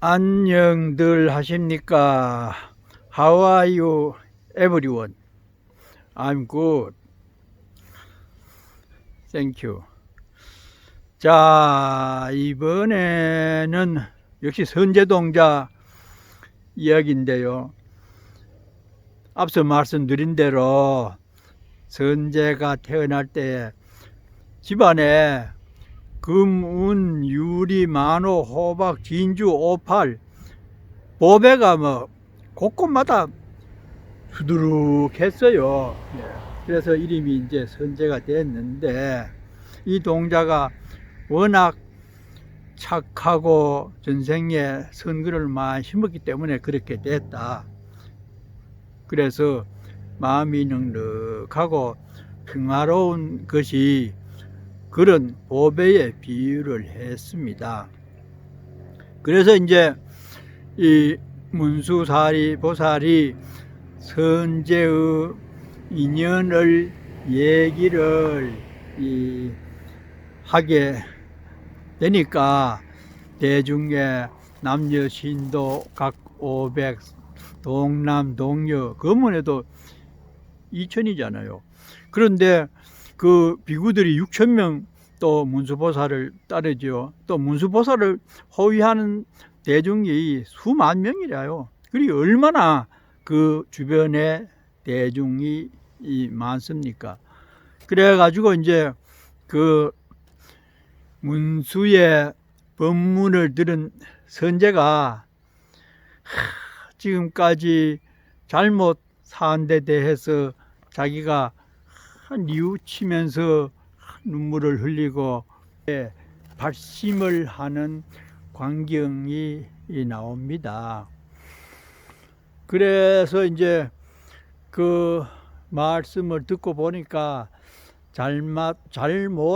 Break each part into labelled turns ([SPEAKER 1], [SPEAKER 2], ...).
[SPEAKER 1] 안녕들 하십니까? How are you, everyone? I'm good. Thank you. 자, 이번에는 역시 선제동자 이야기인데요. 앞서 말씀드린 대로 선제가 태어날 때 집안에 금, 운, 유리, 만호, 호박, 진주, 오팔, 보배가 곳곳마다 수두룩했어요. 그래서 이름이 이제 선제가 됐는데, 이 동자가 워낙 착하고 전생에 선글을 많이 심었기 때문에 그렇게 됐다. 그래서 마음이 넉넉하고 평화로운 것이 그런 보배에 비유를 했습니다. 그래서 이제 이 문수사리 보살이 선제의 인연을 얘기를 하게 되니까 대중의 남녀 신도 각 500, 동남 동녀 검문에도 2000이잖아요. 그런데 그 비구들이 6000명 또 문수보살을 따르죠. 또 문수보살을 호위하는 대중이 수만 명이라요. 그리 얼마나 그 주변에 대중이 많습니까? 그래가지고 이제 그 문수의 법문을 들은 선제가 지금까지 잘못 산 데 대해서 자기가 뉘우치면서 눈물을 흘리고 발심을 하는 광경이 나옵니다. 그래서 이제 그 말씀을 듣고 보니까 잘못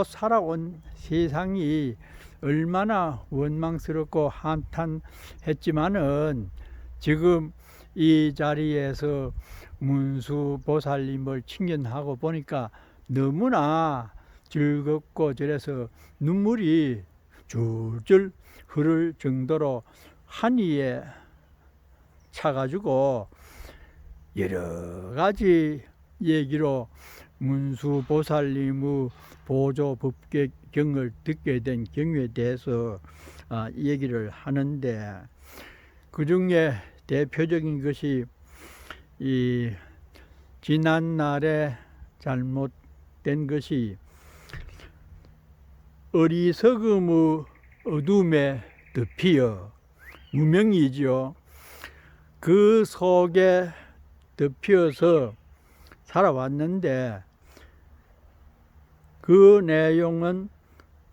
[SPEAKER 1] 살아온 세상이 얼마나 원망스럽고 한탄했지만은 지금 이 자리에서 문수보살님을 친견하고 보니까 너무나 즐겁고 저래서 눈물이 줄줄 흐를 정도로 한이에 차가지고 여러 가지 얘기로 문수보살님의 보조법계경을 듣게 된 경우에 대해서 얘기를 하는데, 그 중에 대표적인 것이 이 지난날에 잘못된 것이 어리석음의 어둠에 덮여 무명이지요. 그 속에 덮여서 살아왔는데 그 내용은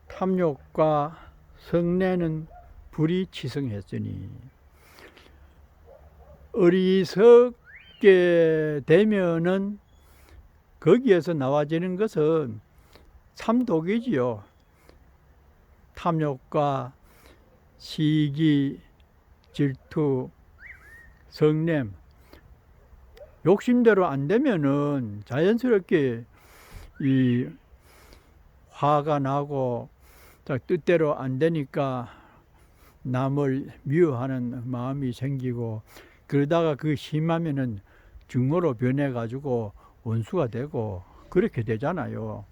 [SPEAKER 1] 탐욕과 성내는 불이 치성했으니, 어리석게 되면은 거기에서 나와지는 것은 참독이지요. 탐욕과 시기, 질투, 성냄, 욕심대로 안 되면은 자연스럽게 이 화가 나고 뜻대로 안 되니까 남을 미워하는 마음이 생기고, 그러다가 그 심하면은 증오로 변해 가지고 원수가 되고 그렇게 되잖아요.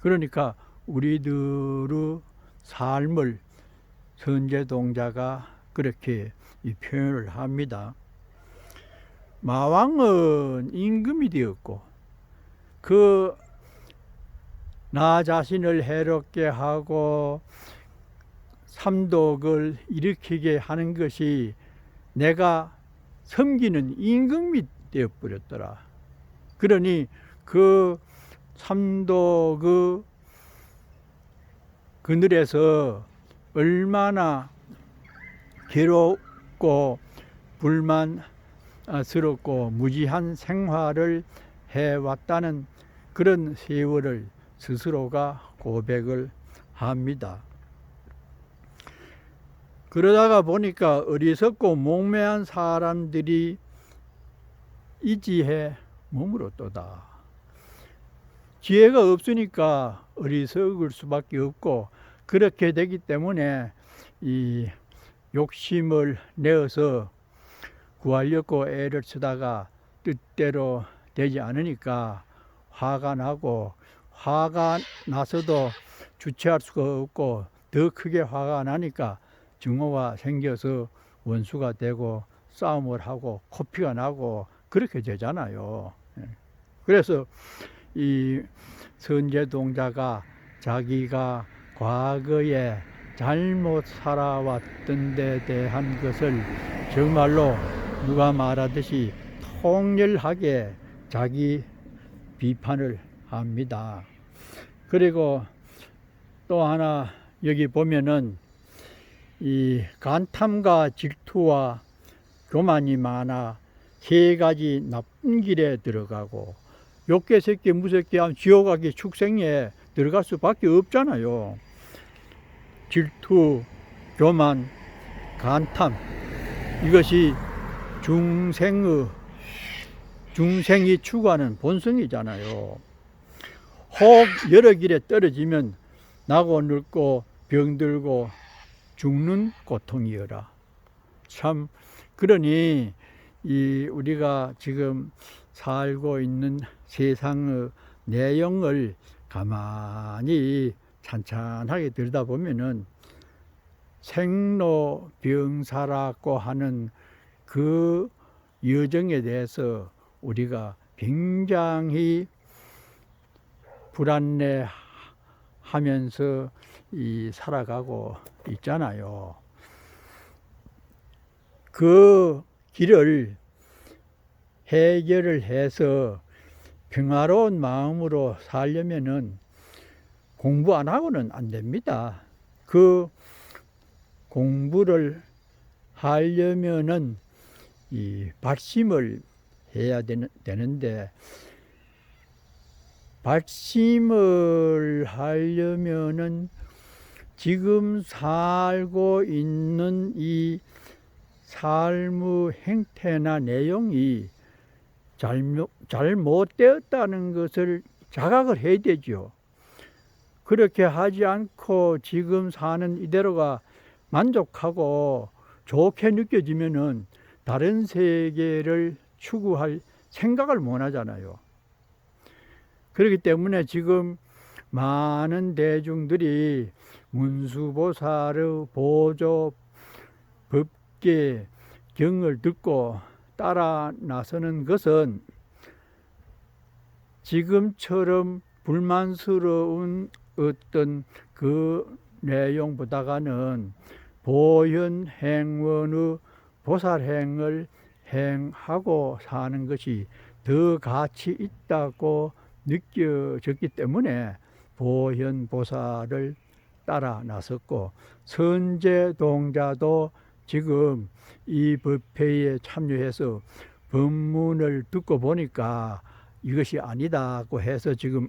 [SPEAKER 1] 그러니까 우리들의 삶을 선제동자가 그렇게 표현을 합니다. 마왕은 임금이 되었고 나 자신을 해롭게 하고 삼독을 일으키게 하는 것이 내가 섬기는 임금이 되어버렸더라. 그러니 그 삼독의 그늘에서 얼마나 괴롭고 불만스럽고 무지한 생활을 해왔다는 그런 세월을 스스로가 고백을 합니다. 그러다가 보니까 어리석고 목매한 사람들이 이지해 머물었도다. 지혜가 없으니까 어리석을 수밖에 없고, 그렇게 되기 때문에 이 욕심을 내어서 구하려고 애를 쓰다가 뜻대로 되지 않으니까 화가 나고, 화가 나서도 주체할 수가 없고 더 크게 화가 나니까 증오가 생겨서 원수가 되고 싸움을 하고 코피가 나고 그렇게 되잖아요. 그래서 이 선제동자가 자기가 과거에 잘못 살아왔던 데 대한 것을 정말로 누가 말하듯이 통렬하게 자기 비판을 합니다. 그리고 또 하나 여기 보면은 이 간탐과 질투와 교만이 많아 세 가지 나쁜 길에 들어가고, 욕게 새끼 무섭게 하면 지옥 가기 축생에 들어갈 수밖에 없잖아요. 질투, 교만, 간탐, 이것이 중생이 추구하는 본성이잖아요. 혹 여러 길에 떨어지면 나고 늙고 병들고 죽는 고통이여라. 참, 그러니 우리가 지금 살고 있는 세상의 내용을 가만히 찬찬하게 들여다보면은 생로병사라고 하는 그 여정에 대해서 우리가 굉장히 불안해하면서 살아가고 있잖아요. 그 길을 해결을 해서 평화로운 마음으로 살려면은 공부 안 하고는 안 됩니다. 그 공부를 하려면은 이 발심을 해야 되는데, 발심을 하려면은 지금 살고 있는 이 삶의 행태나 내용이 잘못되었다는 것을 자각을 해야 되죠. 그렇게 하지 않고 지금 사는 이대로가 만족하고 좋게 느껴지면은 다른 세계를 추구할 생각을 못 하잖아요. 그렇기 때문에 지금 많은 대중들이 문수보살의 보조 법계 경을 듣고 따라 나서는 것은 지금처럼 불만스러운 어떤 그 내용보다는 보현행원의 보살행을 행하고 사는 것이 더 가치 있다고 느껴졌기 때문에 보현보살을 따라 나섰고, 선제동자도 지금 이 법회에 참여해서 법문을 듣고 보니까 이것이 아니다고 해서 지금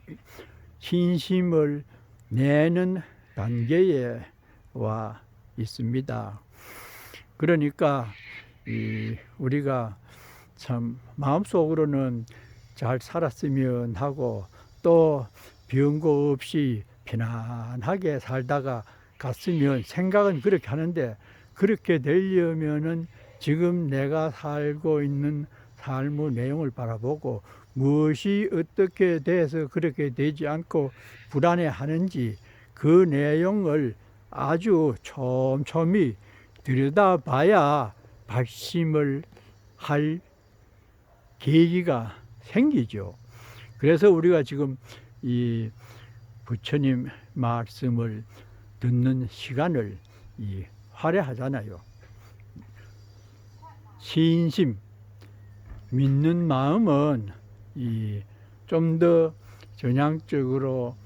[SPEAKER 1] 신심을 내는 단계에 와 있습니다. 그러니까 우리가 참 마음속으로는 잘 살았으면 하고, 또 병고 없이 편안하게 살다가 갔으면 생각은 그렇게 하는데, 그렇게 되려면은 지금 내가 살고 있는 삶의 내용을 바라보고 무엇이 어떻게 돼서 그렇게 되지 않고 불안해하는지 그 내용을 아주 촘촘히 들여다봐야 발심을 할 계기가 생기죠. 그래서 우리가 지금 이 부처님 말씀을 듣는 시간을 할애하잖아요. 신심, 믿는 마음은 좀 더 전향적으로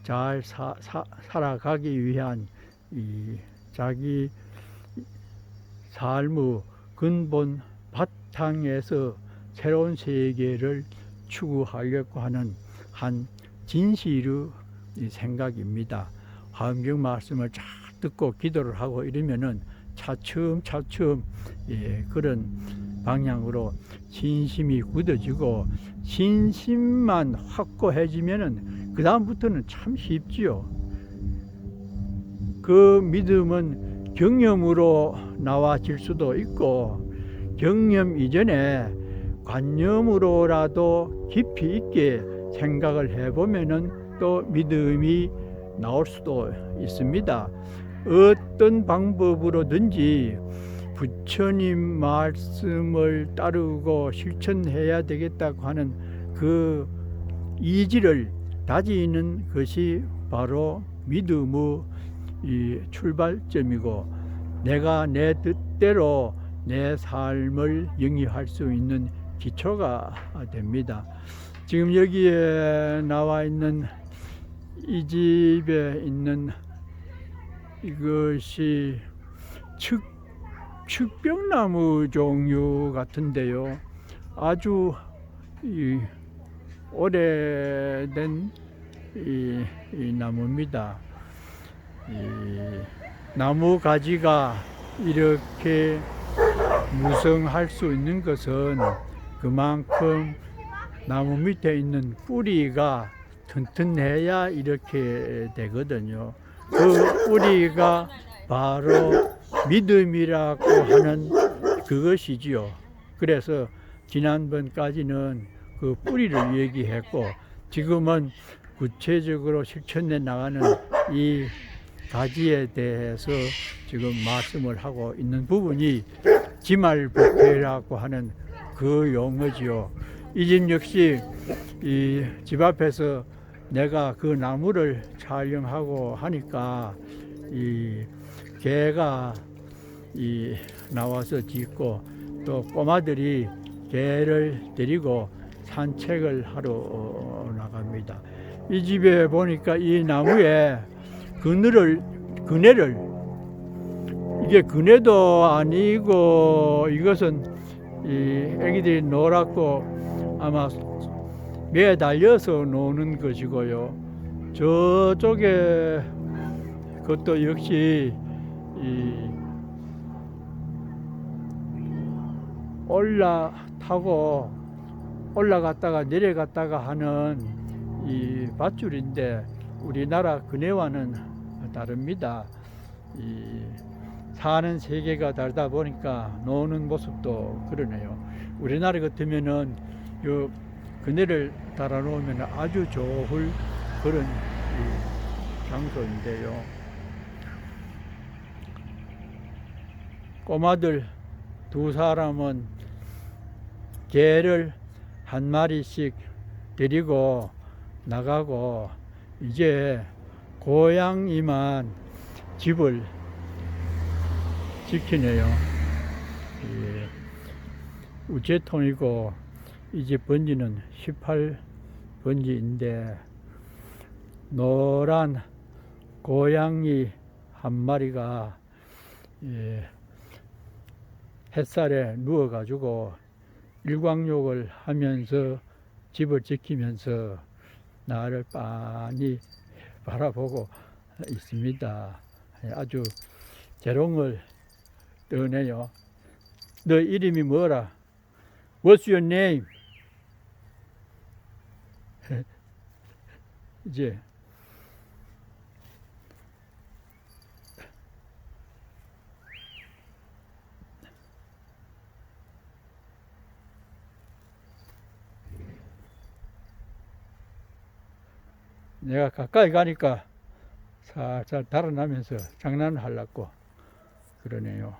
[SPEAKER 1] 잘 살아가기 위한 자기 삶의 근본 바탕에서 새로운 세계를 추구하려고 하는 한 진실의 생각입니다. 화엄경 말씀을 잘 듣고 기도를 하고 이러면은 차츰차츰 그런 방향으로 신심이 굳어지고, 신심만 확고해지면은 그 다음부터는 참 쉽지요. 그 믿음은 경험으로 나와질 수도 있고 경험 이전에 관념으로라도 깊이 있게 생각을 해보면은 또 믿음이 나올 수도 있습니다. 어떤 방법으로든지 부처님 말씀을 따르고 실천해야 되겠다고 하는 그 의지를 다지는 것이 바로 믿음의 이 출발점이고 내가 내 뜻대로 내 삶을 영위할 수 있는 기초가 됩니다. 지금 여기에 나와 있는 이 집에 있는 이것이 측벽나무 종류 같은데요. 아주 오래된 이 나무입니다. 이 나무 가지가 이렇게 무성할 수 있는 것은 그만큼 나무 밑에 있는 뿌리가 튼튼해야 이렇게 되거든요. 그 뿌리가 바로 믿음이라고 하는 그것이지요. 그래서 지난번까지는 그 뿌리를 얘기했고 지금은 구체적으로 실천해 나가는 이 가지에 대해서 지금 말씀을 하고 있는 부분이 지말복회라고 하는 그 용어지요. 이 집 역시 이 집 앞에서 내가 그 나무를 촬영하고 하니까 이 개가 나와서 짖고 또 꼬마들이 개를 데리고 산책을 하러 나갑니다. 이 집에 보니까 이 나무에 그네를 이게 그네도 아니고 이것은 이 애기들이 놀았고 아마 매달려서 노는 것이고요. 저쪽에 그것도 역시 올라갔다가 내려갔다가 하는 이 밧줄인데 우리나라 그네와는 다릅니다. 사는 세계가 다르다 보니까 노는 모습도 그러네요. 우리나라 같으면은 요 그네를 달아 놓으면 아주 좋을 그런 장소인데요. 꼬마들 두 사람은 개를 한 마리씩 데리고 나가고 이제 고양이만 집을 지키네요. 우체통이고 이 집 번지는 18번지인데 노란 고양이 한 마리가 햇살에 누워가지고 일광욕을 하면서 집을 지키면서 나를 빤히 바라보고 있습니다. 아주 재롱을 떠네요. 너 이름이 뭐라? What's your name? 이제 내가 가까이 가니까 살살 달아나면서 장난을 하려고 그러네요.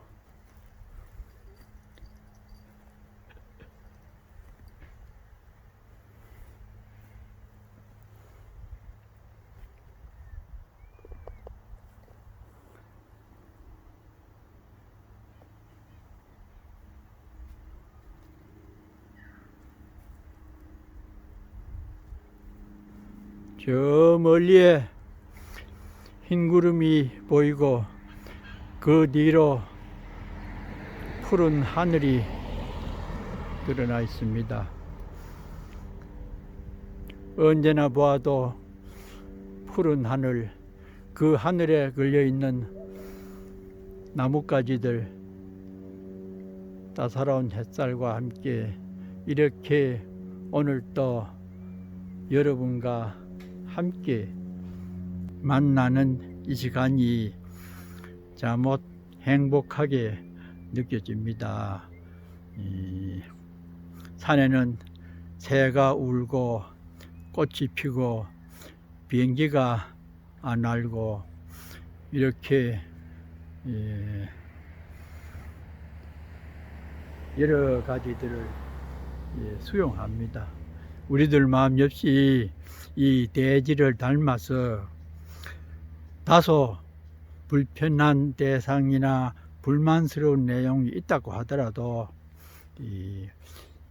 [SPEAKER 1] 저 멀리에 흰 구름이 보이고 그 뒤로 푸른 하늘이 드러나 있습니다. 언제나 보아도 푸른 하늘, 그 하늘에 걸려 있는 나뭇가지들, 따사로운 햇살과 함께 이렇게 오늘 또 여러분과 함께 만나는 이 시간이 잘못 행복하게 느껴집니다. 이 산에는 새가 울고 꽃이 피고 비행기가 안 날고 이렇게 여러 가지들을 수용합니다. 우리들 마음 역시 이 대지를 닮아서 다소 불편한 대상이나 불만스러운 내용이 있다고 하더라도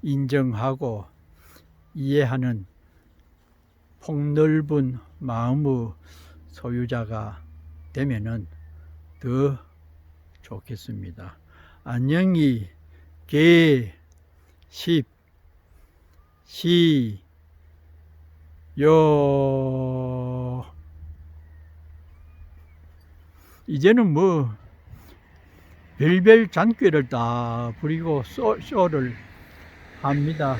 [SPEAKER 1] 인정하고 이해하는 폭넓은 마음의 소유자가 되면은 더 좋겠습니다. 안녕히 계시요. 이제는 뭐 별별 잔꾀를 다 부리고 쇼를 합니다.